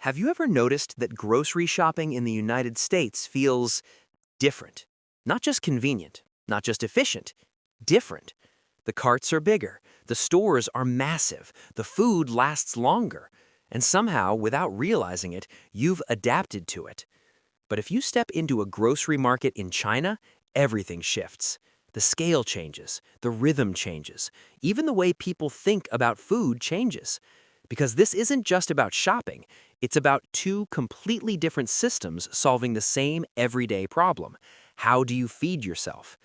Have you ever noticed that grocery shopping in the United States feels different? Not just convenient, not just efficient, different. The carts are bigger, the stores are massive, the food lasts longer, and somehow, without realizing it, you've adapted to it. But if you step into a grocery market in China, everything shifts. The scale changes, the rhythm changes, even the way people think about food changes. Because this isn't just about shopping, it's about two completely different systems solving the same everyday problem. How do you feed yourself?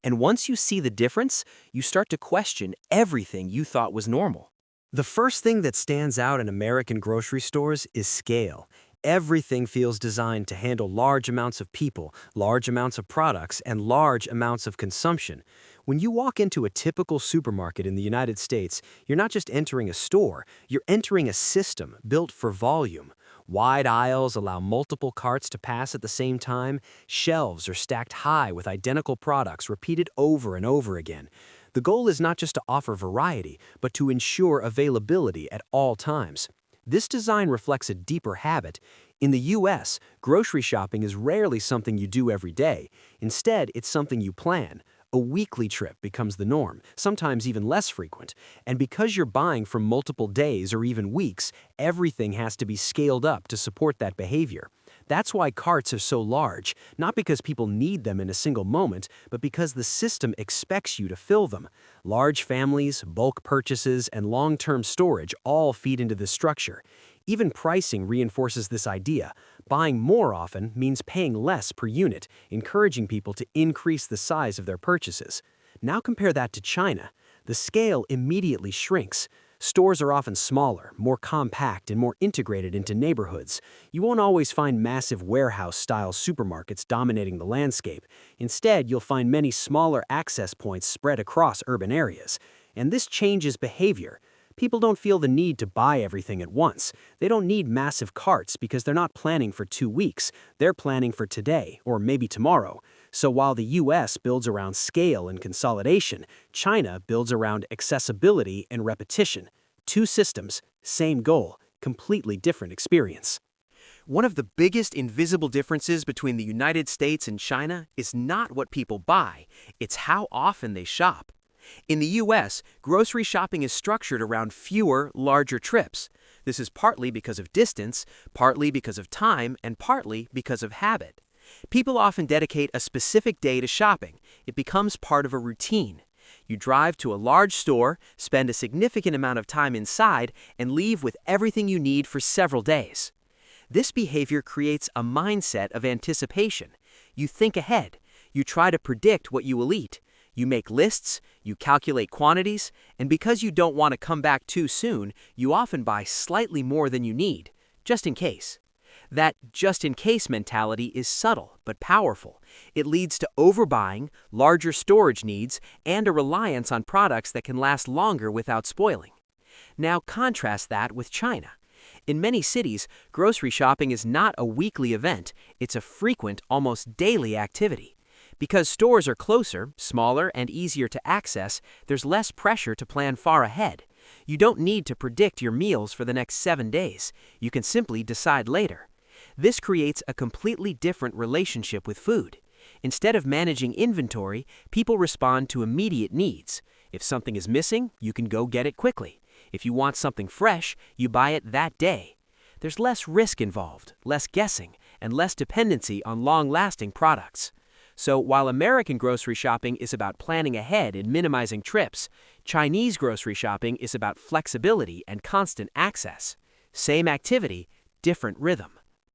And once you see the difference, you start to question everything you thought was normal. The first thing that stands out in American grocery stores is scale. Everything feels designed to handle large amounts of people, large amounts of products, and large amounts of consumption. When you walk into a typical supermarket in the United States, you're not just entering a store, you're entering a system built for volume. Wide aisles allow multiple carts to pass at the same time. Shelves are stacked high with identical products repeated over and over again. The goal is not just to offer variety, but to ensure availability at all times. This design reflects a deeper habit. In the US, grocery shopping is rarely something you do every day. Instead, it's something you plan. A weekly trip becomes the norm, sometimes even less frequent. And because you're buying for multiple days or even weeks, everything has to be scaled up to support that behavior. That's why carts are so large, not because people need them in a single moment, but because the system expects you to fill them. Large families, bulk purchases, and long-term storage all feed into this structure. Even pricing reinforces this idea. Buying more often means paying less per unit, encouraging people to increase the size of their purchases. Now compare that to China. The scale immediately shrinks. Stores are often smaller, more compact, and more integrated into neighborhoods. You won't always find massive warehouse-style supermarkets dominating the landscape. Instead, you'll find many smaller access points spread across urban areas. And this changes behavior. People don't feel the need to buy everything at once. They don't need massive carts because they're not planning for 2 weeks. They're planning for today, or maybe tomorrow. So while the US builds around scale and consolidation, China builds around accessibility and repetition. Two systems, same goal, completely different experience. One of the biggest invisible differences between the United States and China is not what people buy, it's how often they shop. In the US, grocery shopping is structured around fewer, larger trips. This is partly because of distance, partly because of time, and partly because of habit. People often dedicate a specific day to shopping. It becomes part of a routine. You drive to a large store, spend a significant amount of time inside, and leave with everything you need for several days. This behavior creates a mindset of anticipation. You think ahead. You try to predict what you will eat. You make lists, you calculate quantities, and because you don't want to come back too soon, you often buy slightly more than you need, just in case. That just-in-case mentality is subtle but powerful. It leads to overbuying, larger storage needs, and a reliance on products that can last longer without spoiling. Now contrast that with China. In many cities, grocery shopping is not a weekly event, it's a frequent, almost daily activity. Because stores are closer, smaller, and easier to access, there's less pressure to plan far ahead. You don't need to predict your meals for the next 7 days. You can simply decide later. This creates a completely different relationship with food. Instead of managing inventory, people respond to immediate needs. If something is missing, you can go get it quickly. If you want something fresh, you buy it that day. There's less risk involved, less guessing, and less dependency on long-lasting products. So while American grocery shopping is about planning ahead and minimizing trips, Chinese grocery shopping is about flexibility and constant access. Same activity, different rhythm.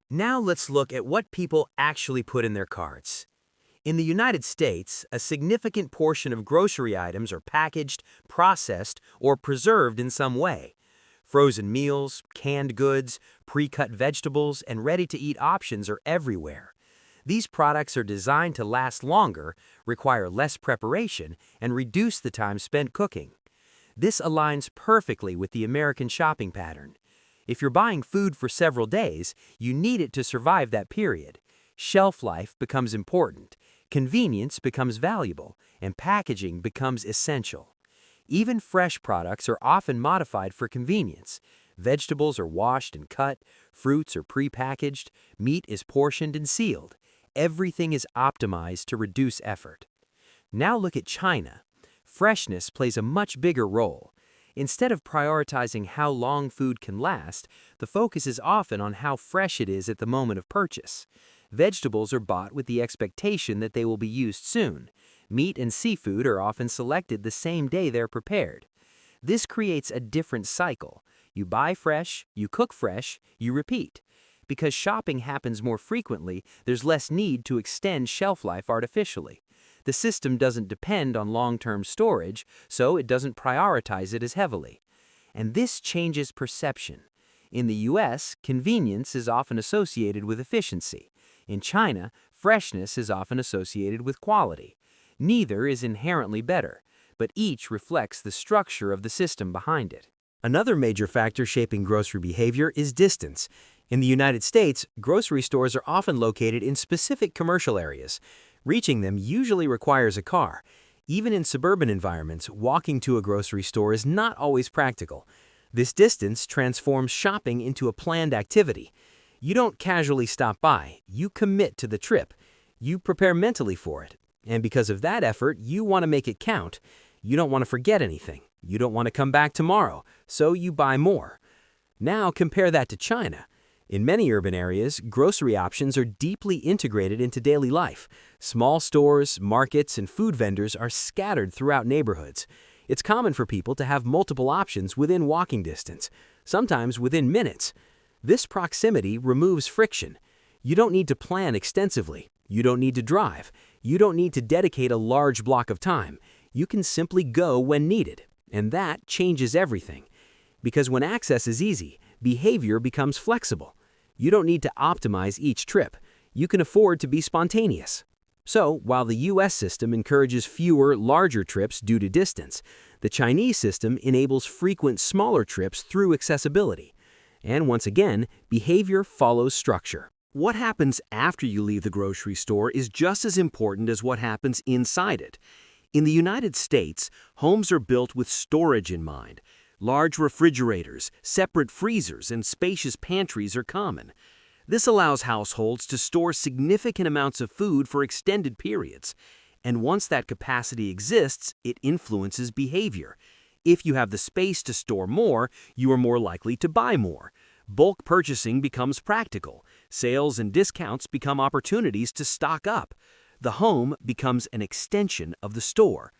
Now let's look at what people actually put in their carts. In the United States, a significant portion of grocery items are packaged, processed, or preserved in some way. Frozen meals, canned goods, pre-cut vegetables, and ready-to-eat options are everywhere. These products are designed to last longer, require less preparation, and reduce the time spent cooking. This aligns perfectly with the American shopping pattern. If you're buying food for several days, you need it to survive that period. Shelf life becomes important, convenience becomes valuable, and packaging becomes essential. Even fresh products are often modified for convenience. Vegetables are washed and cut, fruits are pre-packaged, meat is portioned and sealed. Everything is optimized to reduce effort. Now look at China. Freshness plays a much bigger role. Instead of prioritizing how long food can last, the focus is often on how fresh it is at the moment of purchase. Vegetables are bought with the expectation that they will be used soon. Meat and seafood are often selected the same day they're prepared. This creates a different cycle. You buy fresh, you cook fresh, you repeat. Because shopping happens more frequently, there's less need to extend shelf life artificially. The system doesn't depend on long-term storage, so it doesn't prioritize it as heavily. And this changes perception. In the US, convenience is often associated with efficiency. In China, freshness is often associated with quality. Neither is inherently better, but each reflects the structure of the system behind it. Another major factor shaping grocery behavior is distance. In the United States, grocery stores are often located in specific commercial areas. Reaching them usually requires a car. Even in suburban environments, walking to a grocery store is not always practical. This distance transforms shopping into a planned activity. You don't casually stop by, you commit to the trip. You prepare mentally for it. And because of that effort, you want to make it count. You don't want to forget anything. You don't want to come back tomorrow, so you buy more. Now compare that to China. In many urban areas, grocery options are deeply integrated into daily life. Small stores, markets, and food vendors are scattered throughout neighborhoods. It's common for people to have multiple options within walking distance, sometimes within minutes. This proximity removes friction. You don't need to plan extensively. You don't need to drive. You don't need to dedicate a large block of time. You can simply go when needed. And that changes everything. Because when access is easy, behavior becomes flexible. You don't need to optimize each trip. You can afford to be spontaneous. So, while the US system encourages fewer, larger trips due to distance, the Chinese system enables frequent, smaller trips through accessibility. And once again, behavior follows structure. What happens after you leave the grocery store is just as important as what happens inside it. In the United States, homes are built with storage in mind. Large refrigerators, separate freezers, and spacious pantries are common. This allows households to store significant amounts of food for extended periods. And once that capacity exists, it influences behavior. If you have the space to store more, you are more likely to buy more. Bulk purchasing becomes practical. Sales and discounts become opportunities to stock up. The home becomes an extension of the store.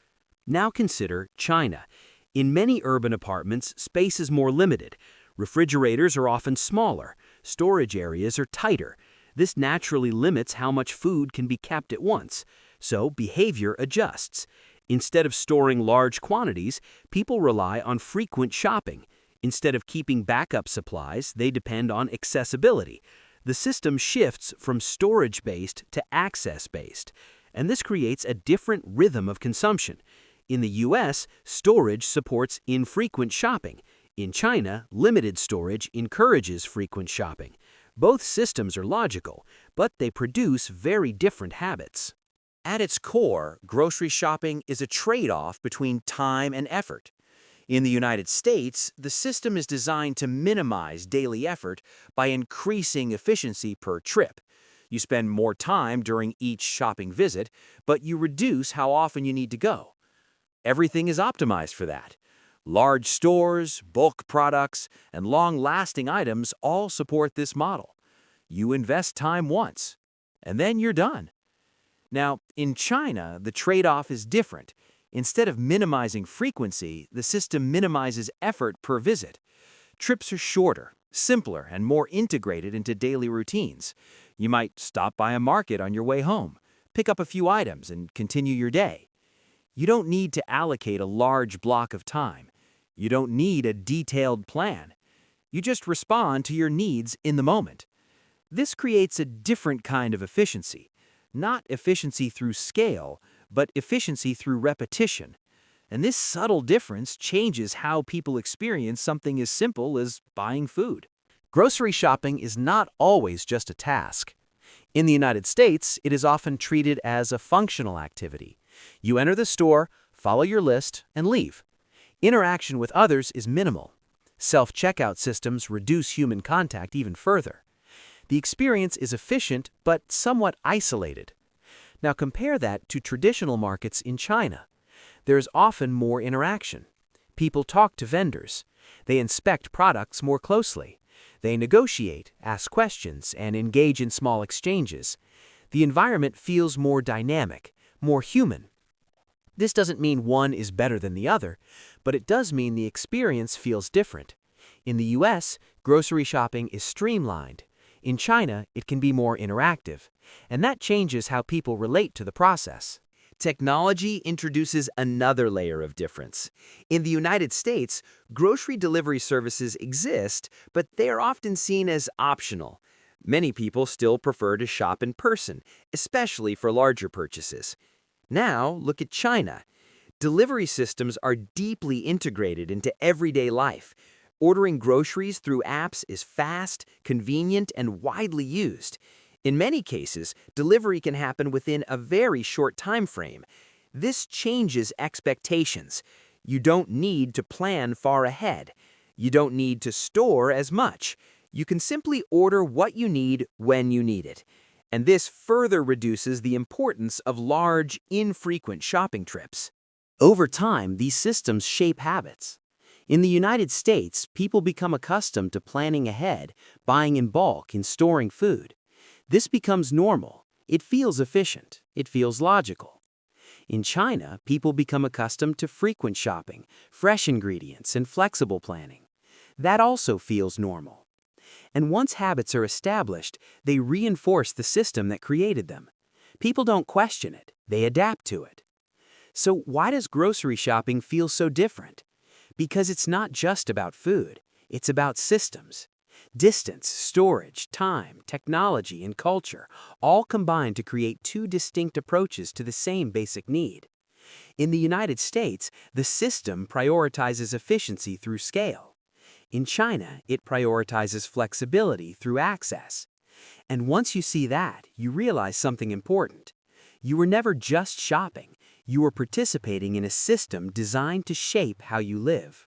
Now consider China. In many urban apartments, space is more limited. Refrigerators are often smaller. Storage areas are tighter. This naturally limits how much food can be kept at once. So behavior adjusts. Instead of storing large quantities, people rely on frequent shopping. Instead of keeping backup supplies, they depend on accessibility. The system shifts from storage-based to access-based, and this creates a different rhythm of consumption. In the US, storage supports infrequent shopping. In China, limited storage encourages frequent shopping. Both systems are logical, but they produce very different habits. At its core, grocery shopping is a trade-off between time and effort. In the United States, the system is designed to minimize daily effort by increasing efficiency per trip. You spend more time during each shopping visit, but you reduce how often you need to go. Everything is optimized for that. Large stores, bulk products, and long-lasting items all support this model. You invest time once, and then you're done. Now, in China, the trade-off is different. Instead of minimizing frequency, the system minimizes effort per visit. Trips are shorter, simpler, and more integrated into daily routines. You might stop by a market on your way home, pick up a few items, and continue your day. You don't need to allocate a large block of time. You don't need a detailed plan. You just respond to your needs in the moment. This creates a different kind of efficiency. Not efficiency through scale, but efficiency through repetition. And this subtle difference changes how people experience something as simple as buying food. Grocery shopping is not always just a task. In the United States, it is often treated as a functional activity. You enter the store, follow your list, and leave. Interaction with others is minimal. Self-checkout systems reduce human contact even further. The experience is efficient but somewhat isolated. Now compare that to traditional markets in China. There's often more interaction. People talk to vendors. They inspect products more closely. They negotiate, ask questions, and engage in small exchanges. The environment feels more dynamic, more human. This doesn't mean one is better than the other, but it does mean the experience feels different. In the US, grocery shopping is streamlined. In China, it can be more interactive, and that changes how people relate to the process. Technology introduces another layer of difference. In the United States, grocery delivery services exist, but they are often seen as optional. Many people still prefer to shop in person, especially for larger purchases. Now, look at China. Delivery systems are deeply integrated into everyday life. Ordering groceries through apps is fast, convenient, and widely used. In many cases, delivery can happen within a very short time frame. This changes expectations. You don't need to plan far ahead. You don't need to store as much. You can simply order what you need when you need it. And this further reduces the importance of large, infrequent shopping trips. Over time, these systems shape habits. In the United States, people become accustomed to planning ahead, buying in bulk, and storing food. This becomes normal. It feels efficient. It feels logical. In China, people become accustomed to frequent shopping, fresh ingredients, and flexible planning. That also feels normal. And once habits are established, they reinforce the system that created them. People don't question it. They adapt to it. So why does grocery shopping feel so different? Because it's not just about food. It's about systems. Distance, storage, time, technology, and culture all combine to create two distinct approaches to the same basic need. In the United States, the system prioritizes efficiency through scale. In China, it prioritizes flexibility through access. And once you see that, you realize something important. You were never just shopping. You were participating in a system designed to shape how you live.